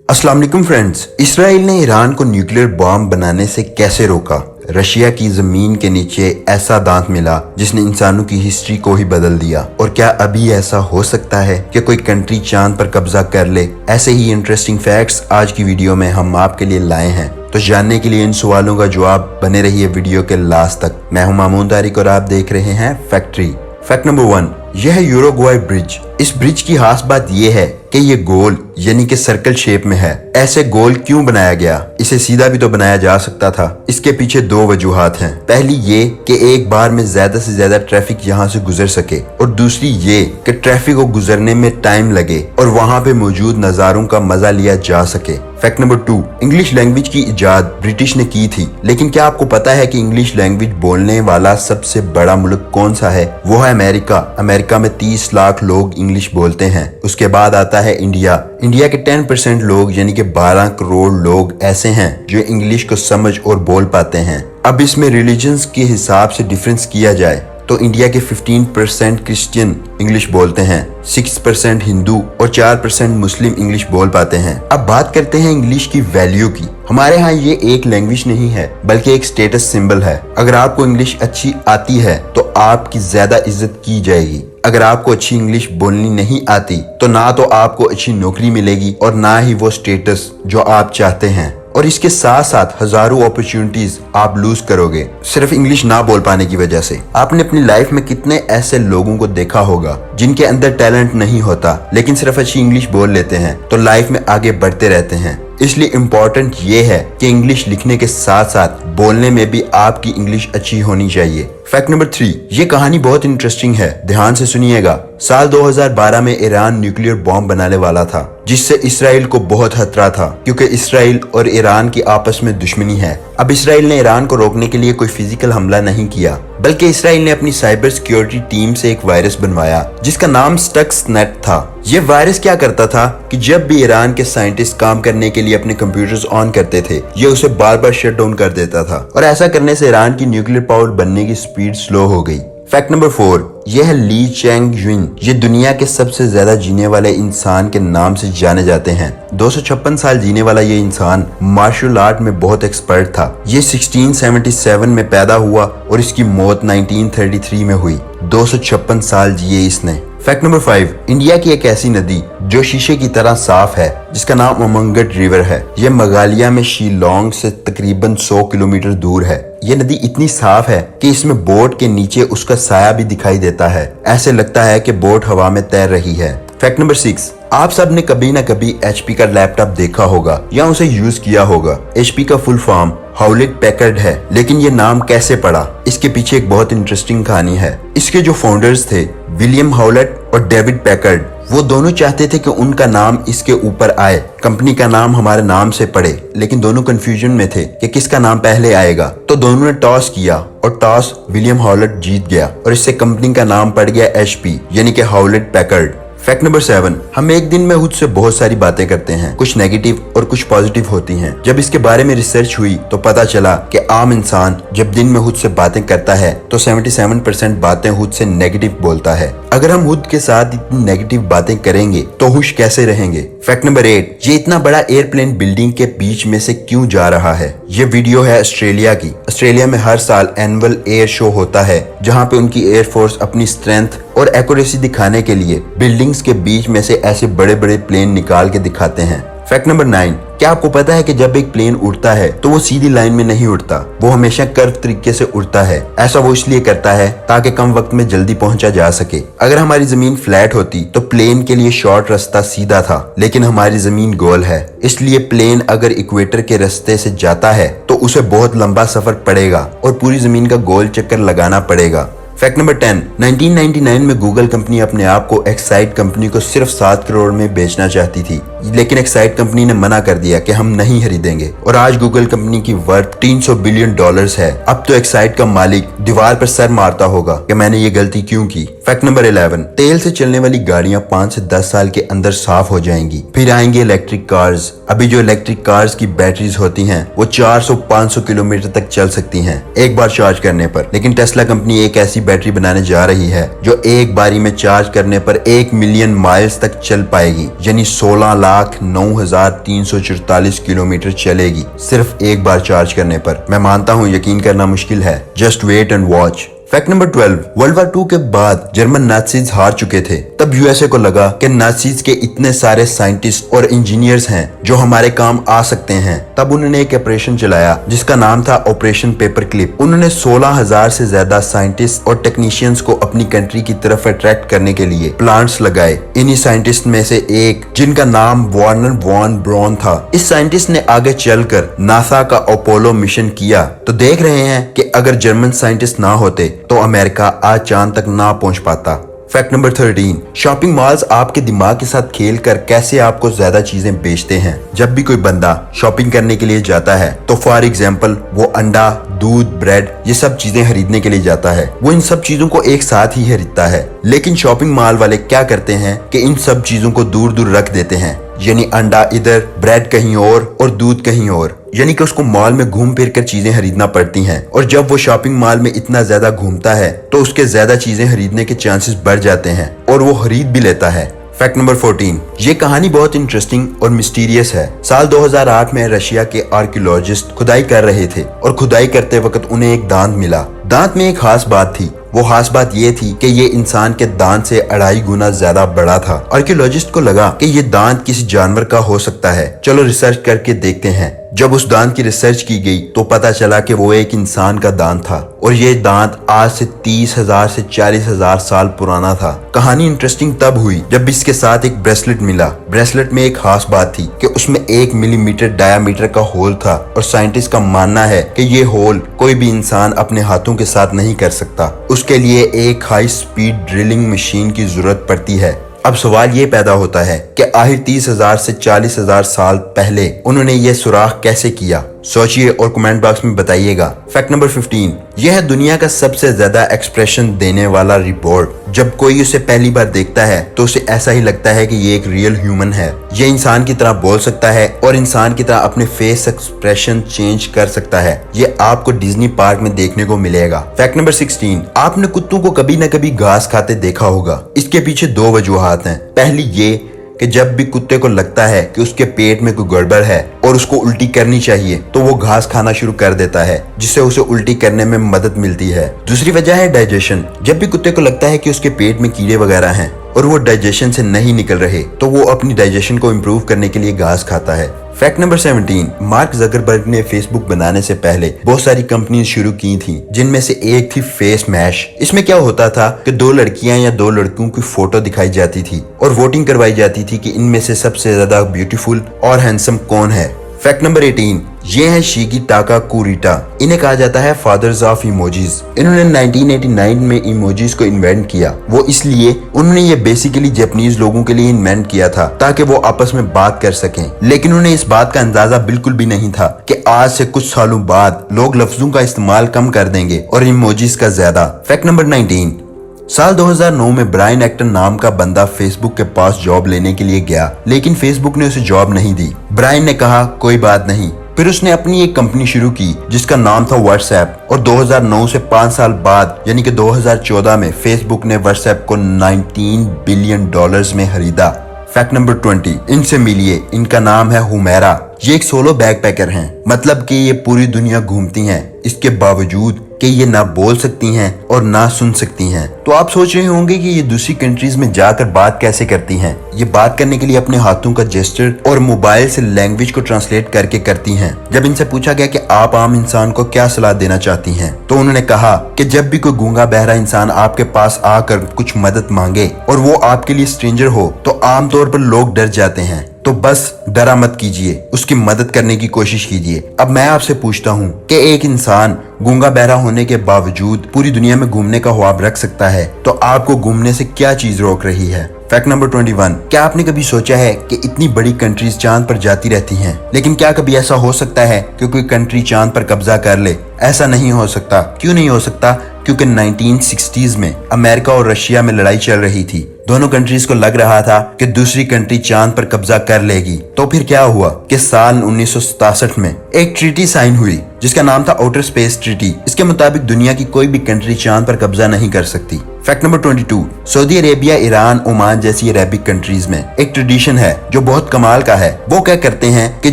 अस्सलाम वालेकुम friends. Israel ने ईरान को न्यूक्लियर बॉम्ब बनाने से कैसे रोका? रशिया की जमीन के नीचे ऐसा दांत मिला जिसने इंसानों की हिस्ट्री को ही बदल दिया। और क्या अभी ऐसा हो सकता है कि कोई कंट्री चांद पर कब्जा कर ले? ऐसे ही इंटरेस्टिंग फैक्ट्स आज की वीडियो में हम आपके लिए लाए हैं। तो जानने के लिए इन सवालों का जवाब बने रहिए वीडियो के लास्ट तक। मैं हूं मामून तारिक और आप देख रहे हैं फैक्ट्री। फैक्ट नंबर 1, यह है यूरुग्वाई ब्रिज। इस ब्रिज की खास बात यह है कि ये गोल यानी कि सर्कल शेप में है। ऐसे गोल क्यों बनाया गया? इसे सीधा भी तो बनाया जा सकता था। इसके पीछे दो वजूहात हैं। पहली ये कि एक बार में ज्यादा से ज्यादा ट्रैफिक यहाँ से गुजर सके, और दूसरी ये कि ट्रैफिक को गुजरने में टाइम लगे और वहाँ पे मौजूद नजारों का मजा लिया जा सके। फैक्ट नंबर 2, इंग्लिश लैंग्वेज की इजाद ब्रिटिश ने की थी, लेकिन क्या आपको पता है कि इंग्लिश लैंग्वेज बोलने वाला सबसे बड़ा मुल्क कौन सा है? वो है अमेरिका। अमेरिका में 30 लाख लोग इंग्लिश बोलते हैं। उसके बाद आता है इंडिया। इंडिया के 10% लोग यानी कि 12 करोड़ लोग ऐसे हैं जो इंग्लिश को समझ और बोल पाते हैं। अब इसमें रिलीजन्स के हिसाब से डिफरेंस किया जाए तो इंडिया के 15% क्रिश्चियन इंग्लिश बोलते हैं, 6% हिंदू और 4% मुस्लिम इंग्लिश बोल पाते हैं। अब बात करते हैं इंग्लिश की वैल्यू की। हमारे यहाँ ये एक लैंग्वेज नहीं है बल्कि एक स्टेटस सिंबल है। अगर आपको इंग्लिश अच्छी आती है तो आपकी ज्यादा इज्जत की जाएगी। अगर आपको अच्छी इंग्लिश बोलनी नहीं आती तो ना तो आपको अच्छी नौकरी मिलेगी और ना ही वो स्टेटस जो आप चाहते हैं, और इसके साथ साथ हजारों अपॉर्चुनिटीज आप लूज करोगे सिर्फ इंग्लिश ना बोल पाने की वजह से। आपने अपनी लाइफ में कितने ऐसे लोगों को देखा होगा जिनके अंदर टैलेंट नहीं होता लेकिन सिर्फ अच्छी इंग्लिश बोल लेते हैं तो लाइफ में आगे बढ़ते रहते हैं। इसलिए इम्पोर्टेंट ये है कि इंग्लिश लिखने के साथ साथ बोलने में भी आपकी इंग्लिश अच्छी होनी चाहिए। फैक्ट नंबर 3, ये कहानी बहुत इंटरेस्टिंग है, ध्यान से सुनिएगा। साल 2012 में ईरान न्यूक्लियर बॉम्ब बनाने वाला था जिससे इसराइल को बहुत खतरा था, क्योंकि इसराइल और ईरान की आपस में दुश्मनी है। अब इसराइल ने ईरान को रोकने के लिए कोई फिजिकल हमला नहीं किया, बल्कि इसराइल ने अपनी साइबर सिक्योरिटी टीम से एक वायरस बनवाया जिसका नाम स्टक्सनेट था। ये वायरस क्या करता था कि जब भी ईरान के साइंटिस्ट काम करने के लिए अपने कंप्यूटर्स ऑन करते थे, ये उसे बार बार शट डाउन कर देता था, और ऐसा करने से ईरान की न्यूक्लियर पावर बनने की स्पीड स्लो हो गई। फैक्ट नंबर 4, यह है ली चैंग जुन। ये दुनिया के सबसे ज्यादा जीने वाले इंसान के नाम से जाने जाते हैं। 256 साल जीने वाला ये इंसान मार्शल आर्ट में बहुत एक्सपर्ट था। ये 1677 में पैदा हुआ और इसकी मौत 1933 में हुई। 256 साल जिए इसने। फैक्ट नंबर 5, इंडिया की एक ऐसी नदी जो शीशे की तरह साफ है जिसका नाम अमंगट रिवर है। यह मेघालय में शिलोंग से तकरीबन 100 किलोमीटर दूर है। ये नदी इतनी साफ है कि इसमें बोट के नीचे उसका साया भी दिखाई देता है। ऐसे लगता है कि बोट हवा में तैर रही है। फैक्ट नंबर 6, आप सब ने कभी ना कभी HP का लैपटॉप देखा होगा या उसे यूज किया होगा। HP का फुल फॉर्म हाउलेट पैकर्ड है, लेकिन ये नाम कैसे पड़ा? इसके पीछे एक बहुत इंटरेस्टिंग कहानी है। इसके जो फाउंडर्स थे विलियम हाउलेट और डेविड पैकर्ड, वो दोनों चाहते थे कि उनका नाम इसके ऊपर आए, कंपनी का नाम हमारे नाम से पड़े, लेकिन दोनों कंफ्यूजन में थे कि किसका नाम पहले आएगा। तो दोनों ने टॉस किया और टॉस विलियम हाउलेट जीत गया और इससे कंपनी का नाम पड़ गया HP यानी कि हाउलेट पैकर्ड। फैक्ट नंबर 7, हम एक दिन में खुद से बहुत सारी बातें करते हैं, कुछ नेगेटिव और कुछ पॉजिटिव होती हैं। जब इसके बारे में रिसर्च हुई तो पता चला कि आम इंसान जब दिन में खुद से बातें करता है तो 77% बातें खुद से नेगेटिव बोलता है। अगर हम खुद के साथ इतनी नेगेटिव बातें करेंगे तो खुश कैसे रहेंगे? फैक्ट नंबर 8, ये इतना बड़ा एयरप्लेन बिल्डिंग के बीच में से क्यों जा रहा है? ये वीडियो है ऑस्ट्रेलिया की। ऑस्ट्रेलिया में हर साल एनुअल एयर शो होता है जहाँ पे उनकी एयरफोर्स अपनी स्ट्रेंथ और एक्यूरेसी दिखाने के लिए बिल्डिंग्स के बीच में से ऐसे बड़े बड़े प्लेन निकाल के दिखाते हैं। फैक्ट नंबर 9, क्या आपको पता है कि जब एक प्लेन उड़ता है तो वो सीधी लाइन में नहीं उड़ता, वो हमेशा कर्व तरीके से उड़ता है। ऐसा वो इसलिए करता है ताकि कम वक्त में जल्दी पहुंचा जा सके। अगर हमारी जमीन फ्लैट होती तो प्लेन के लिए शॉर्ट रास्ता सीधा था, लेकिन हमारी जमीन गोल है, इसलिए प्लेन अगर इक्वेटर के रास्ते से जाता है तो उसे बहुत लंबा सफर पड़ेगा और पूरी जमीन का गोल चक्कर लगाना पड़ेगा। फैक्ट नंबर 10, 1999 में गूगल कंपनी अपने आप को एक्साइट कंपनी को सिर्फ 7 करोड़ में बेचना चाहती थी, लेकिन एक्साइट कंपनी ने मना कर दिया कि हम नहीं खरीदेंगे, और आज गूगल कंपनी की वर्थ $300 बिलियन है। अब तो एक्साइट का मालिक दीवार पर सर मारता होगा कि मैंने ये गलती क्यों की। फैक्ट नंबर 11, तेल से चलने वाली गाड़ियां 5 से 10 साल के अंदर साफ हो जाएंगी, फिर आएंगे इलेक्ट्रिक कार्स। अभी जो इलेक्ट्रिक कार्स की बैटरीज होती हैं वो 400-500 किलोमीटर तक चल सकती हैं एक बार चार्ज करने पर, लेकिन टेस्ला कंपनी एक ऐसी बैटरी बनाने जा रही है जो एक बारी में चार्ज करने पर 1 मिलियन माइल्स तक चल पाएगी, यानी 16 4,09,344 किलोमीटर चलेगी सिर्फ एक बार चार्ज करने पर। मैं मानता हूँ यकीन करना मुश्किल है, just wait and watch. Fact number 12, world war 2 के बाद जर्मन नाज़ीज़ हार चुके थे। तब यूएसए को लगा कि नाज़ीज़ के इतने सारे साइंटिस्ट और इंजीनियर्स हैं जो हमारे काम आ सकते हैं। तब उन्होंने एक ऑपरेशन चलाया जिसका नाम था ऑपरेशन पेपर क्लिप। उन्होंने 16,000 से ज्यादा साइंटिस्ट और टेक्नीशियंस को अपनी कंट्री की तरफ अट्रैक्ट करने के लिए प्लांट्स लगाए। इन्हीं साइंटिस्ट में से एक, जिनका नाम वार्नर वॉन ब्राउन था, इस साइंटिस्ट ने आगे चलकर नासा का अपोलो मिशन किया। तो देख रहे हैं कि अगर जर्मन साइंटिस्ट ना होते तो अमेरिका आज चांद तक ना पहुंच पाता। फैक्ट नंबर 13, शॉपिंग मॉल्स आपके दिमाग के साथ खेल कर कैसे आपको ज्यादा चीजें बेचते हैं। जब भी कोई बंदा शॉपिंग करने के लिए जाता है तो फॉर एग्जाम्पल वो अंडा, दूध, ब्रेड, ये सब चीजें खरीदने के लिए जाता है। वो इन सब चीजों को एक साथ ही खरीदता है। लेकिन शॉपिंग मॉल वाले क्या करते हैं कि इन सब चीजों को दूर दूर रख देते हैं, यानी अंडा इधर, ब्रेड कहीं और दूध कहीं और। यानी कि उसको मॉल में घूम फिर कर चीजें खरीदना पड़ती हैं। और जब वो शॉपिंग मॉल में इतना ज्यादा घूमता है तो उसके ज्यादा चीजें खरीदने के चांसेस बढ़ जाते हैं और वो खरीद भी लेता है। फैक्ट नंबर 14, ये कहानी बहुत इंटरेस्टिंग और मिस्टीरियस है। साल 2008 में रशिया के आर्कियोलॉजिस्ट खुदाई कर रहे थे और खुदाई करते वक्त उन्हें एक दांत मिला। दांत में एक खास बात थी। वो खास बात ये थी कि ये इंसान के दांत से 2.5 गुना ज्यादा बड़ा था। आर्कियोलॉजिस्ट को लगा कि ये दांत किसी जानवर का हो सकता है, चलो रिसर्च करके देखते हैं। जब उस दांत की रिसर्च की गई तो पता चला कि वो एक इंसान का दांत था और ये दांत आज से 30,000 से 40,000 साल पुराना था। कहानी इंटरेस्टिंग तब हुई जब इसके साथ एक ब्रेसलेट मिला। ब्रेसलेट में एक खास बात थी कि उसमें 1 मिलीमीटर डायामीटर का होल था और साइंटिस्ट का मानना है कि ये होल कोई भी इंसान अपने हाथों के साथ नहीं कर सकता। उसके लिए एक हाई स्पीड ड्रिलिंग मशीन की जरूरत पड़ती है। अब सवाल ये पैदा होता है कि आखिर 30,000 से 40,000 साल पहले उन्होंने ये सुराख कैसे किया। सोचिए और कमेंट बॉक्स में बताइएगा। फैक्ट नंबर 15, यह है दुनिया का सबसे ज्यादा एक्सप्रेशन देने वाला रिपोर्ट। जब कोई उसे पहली बार देखता है तो उसे ऐसा ही लगता है कि ये एक रियल ह्यूमन है। ये इंसान की तरह बोल सकता है और इंसान की तरह अपने फेस एक्सप्रेशन चेंज कर सकता है। ये आपको डिज्नी पार्क में देखने को मिलेगा। फैक्ट नंबर 16, आपने कुत्तों को कभी न कभी घास खाते देखा होगा। इसके पीछे 2 वजूहात हैं। पहली ये कि जब भी कुत्ते को लगता है कि उसके पेट में कोई गड़बड़ है और उसको उल्टी करनी चाहिए तो वो घास खाना शुरू कर देता है, जिससे उसे उल्टी करने में मदद मिलती है। दूसरी वजह है डाइजेशन। जब भी कुत्ते को लगता है कि उसके पेट में कीड़े वगैरह हैं और वो डाइजेशन से नहीं निकल रहे तो वो अपनी डाइजेशन को इम्प्रूव करने के लिए घास खाता है। फैक्ट नंबर 17, मार्क जकरबर्ग ने फेसबुक बनाने से पहले बहुत सारी कंपनी शुरू की थी, जिनमें से एक थी फेस मैश। इसमें क्या होता था कि 2 लड़कियां या 2 लड़कों की फोटो दिखाई जाती थी और वोटिंग करवाई जाती थी कि इनमें से सबसे ज्यादा ब्यूटीफुल और हैंडसम कौन है। फैक्ट नंबर 18, ये है शिगी टाका कुरिटा। इन्हें कहा जाता है फादर्स ऑफ इमोजीज। इन्होंने 1989 में इमोजीज को इन्वेंट किया। वो इसलिए उन्होंने ये बेसिकली जापानीज लोगों के लिए इन्वेंट किया था ताकि वो आपस में बात कर सकें। लेकिन उन्हें इस बात का अंदाजा बिल्कुल भी नहीं था कि आज से कुछ सालों बाद लोग लफ्जों का इस्तेमाल कम कर देंगे और इमोजीज का ज्यादा। फैक्ट नंबर 19, साल 2009 में ब्रायन एक्टर नाम का बंदा फेसबुक के पास जॉब लेने के लिए गया, लेकिन फेसबुक ने उसे जॉब नहीं दी। ब्रायन ने कहा कोई बात नहीं। फिर उसने अपनी एक कंपनी शुरू की जिसका नाम था व्हाट्सएप और 2009 से 5 साल बाद यानी कि 2014 में फेसबुक ने व्हाट्सएप को $19 बिलियन में खरीदा। फैक्ट नंबर 20, इनसे मिलिए। इनका नाम है हुमैरा। ये एक सोलो बैकपैकर हैं, मतलब कि ये पूरी दुनिया घूमती हैं, इसके बावजूद कि ये ना बोल सकती हैं और ना सुन सकती हैं। तो आप सोच रहे होंगे कि ये दूसरी कंट्रीज में जाकर बात कैसे करती हैं। ये बात करने के लिए अपने हाथों का जेस्चर और मोबाइल से लैंग्वेज को ट्रांसलेट करके करती हैं। जब इनसे पूछा गया कि आप आम इंसान को क्या सलाह देना चाहती हैं, तो उन्होंने कहा कि जब भी कोई गूंगा बहरा इंसान आपके पास आकर कुछ मदद मांगे और वो आपके लिए स्ट्रेंजर हो तो आमतौर पर लोग डर जाते हैं। तो बस डरा मत कीजिए, उसकी मदद करने की कोशिश कीजिए। अब मैं आपसे पूछता हूँ कि एक इंसान गूंगा बहरा होने के बावजूद पूरी दुनिया में घूमने का ख्वाब रख सकता है, तो आपको घूमने से क्या चीज रोक रही है? फैक्ट नंबर 21, क्या आपने कभी सोचा है कि इतनी बड़ी कंट्रीज चांद पर जाती रहती हैं, लेकिन क्या कभी ऐसा हो सकता है कि कोई कंट्री चांद पर कब्जा कर ले? ऐसा नहीं हो सकता। क्यों नहीं हो सकता? क्योंकि 1960s में अमेरिका और रशिया में लड़ाई चल रही थी। दोनों कंट्रीज को लग रहा था कि दूसरी कंट्री चांद पर कब्जा कर लेगी। तो फिर क्या हुआ कि साल 1967 में एक ट्रीटी साइन हुई जिसका नाम था आउटर स्पेस ट्रीटी। इसके मुताबिक दुनिया की कोई भी कंट्री चांद पर कब्जा नहीं कर सकती। Fact number 22, Saudi Arabia, Iran, Oman जैसी अरेबिक कंट्रीज में एक ट्रेडिशन है जो बहुत कमाल का है। वो क्या करते हैं कि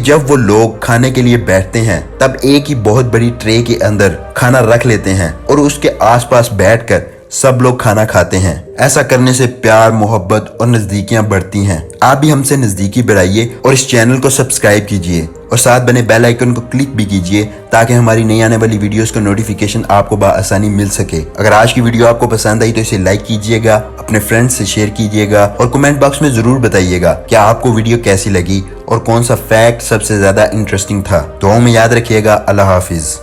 जब वो लोग खाने के लिए बैठते हैं तब एक ही बहुत बड़ी ट्रे के अंदर खाना रख लेते हैं और उसके आसपास बैठकर सब लोग खाना खाते हैं। ऐसा करने से प्यार, मोहब्बत और नजदीकियां बढ़ती हैं। आप भी हमसे नजदीकी बढ़ाइए और इस चैनल को सब्सक्राइब कीजिए और साथ बने बेल आइकन को क्लिक भी कीजिए ताकि हमारी नई आने वाली वीडियोस का नोटिफिकेशन आपको बआसानी मिल सके। अगर आज की वीडियो आपको पसंद आई तो इसे लाइक कीजिएगा, अपने फ्रेंड्स से शेयर कीजिएगा और कमेंट बॉक्स में जरूर बताइएगा कि आपको वीडियो कैसी लगी और कौन सा फैक्ट सबसे ज्यादा इंटरेस्टिंग था। दुआओं में याद रखिएगा। अल्लाह हाफिज।